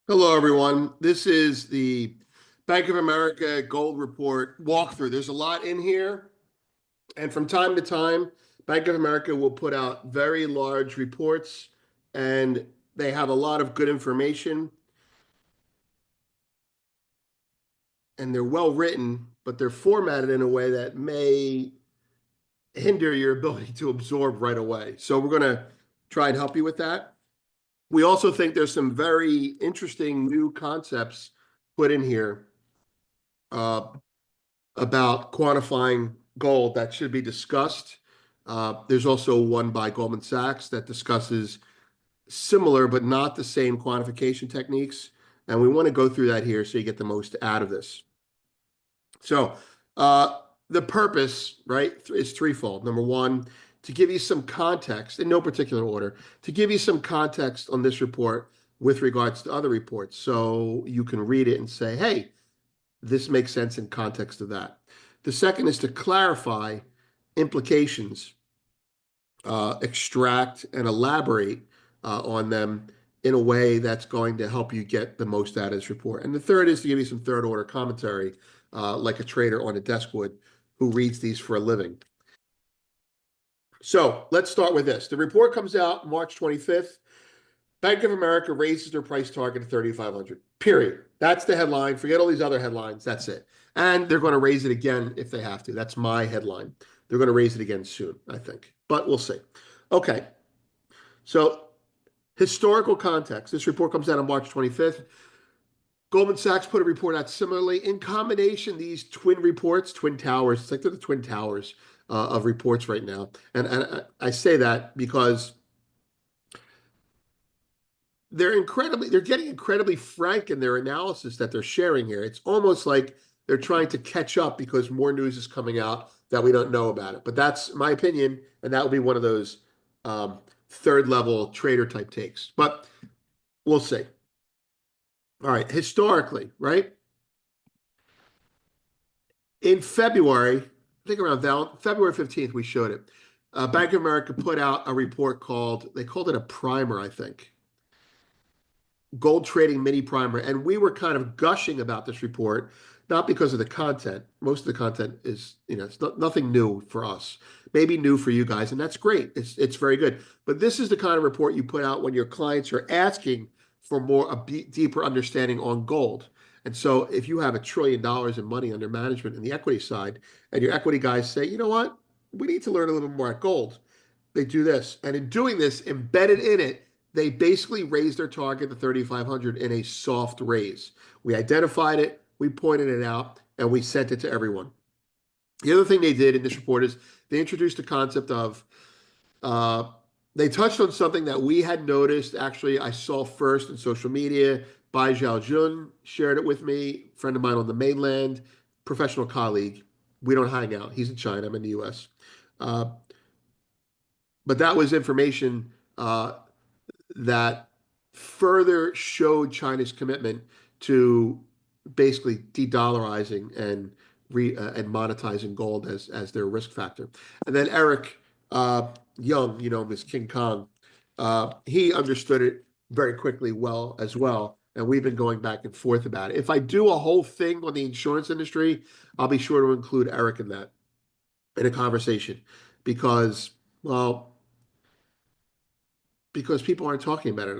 Hello, everyone. This is the Bank of America Gold Report walkthrough. There's a lot in here, and from time to time, Bank of America will put out very large reports, and they have a lot of good information, and they're well written, but they're formatted in a way that may hinder your ability to absorb right away. So we're going to try and help you with that. We also think there's some very interesting new concepts put in here. Uh, about quantifying gold that should be discussed. There's also one by Goldman Sachs that discusses similar but not the same quantification techniques. And we want to go through that here so you get the most out of this. So, the purpose, right, is threefold. Number one, to give you some context in no particular order, to give you some context on this report with regards to other reports. So you can read it and say, hey, this makes sense in context of that. The second is to clarify implications, extract and elaborate on them in a way that's going to help you get the most out of this report. And the third is to give you some third order commentary, like a trader on a desk would who reads these for a living. So let's start with this. The report comes out March 25th. Bank of America raises their price target to 3,500. Period. That's the headline. Forget all these other headlines. That's it. And they're going to raise it again if they have to. That's my headline. They're going to raise it again soon, I think. But we'll see. Okay. So, historical context. This report comes out on March 25th. Goldman Sachs put a report out similarly. In combination, these twin reports, twin towers, it's like they're the twin towers of reports right now. And I say that because they're getting incredibly frank in their analysis that they're sharing here. It's almost like they're trying to catch up because more news is coming out that we don't know about it. But that's my opinion, and that will be one of those third level trader type takes. But we'll see. All right, historically, right? In February, I think around February 15th, we showed it. Bank of America put out a report they called it a primer, I think. Gold trading mini primer. And we were kind of gushing about this report, not because of the content. Most of the content is, it's nothing new for us. Maybe new for you guys, and that's great. It's very good. But this is the kind of report you put out when your clients are asking for deeper understanding on gold. And so if you have $1 trillion in money under management in the equity side, and your equity guys say, you know what, we need to learn a little bit more at gold, they do this. And in doing this, embedded in it, they basically raised their target to 3,500 in a soft raise. We identified it, we pointed it out, and we sent it to everyone. The other thing they did in this report is they introduced the concept of, uh, they touched on something that we had noticed. Actually, I saw first in social media. Bai Zhaojun shared it with me, friend of mine on the mainland, professional colleague. We don't hang out. He's in China, I'm in the US. Uh, but that was information that further showed China's commitment to basically de-dollarizing and monetizing gold as their risk factor. And then Eric Young, Miss King Kong, he understood it very quickly well as well. And we've been going back and forth about it. If I do a whole thing on the insurance industry, I'll be sure to include Eric in that in a conversation because, well, because people aren't talking about it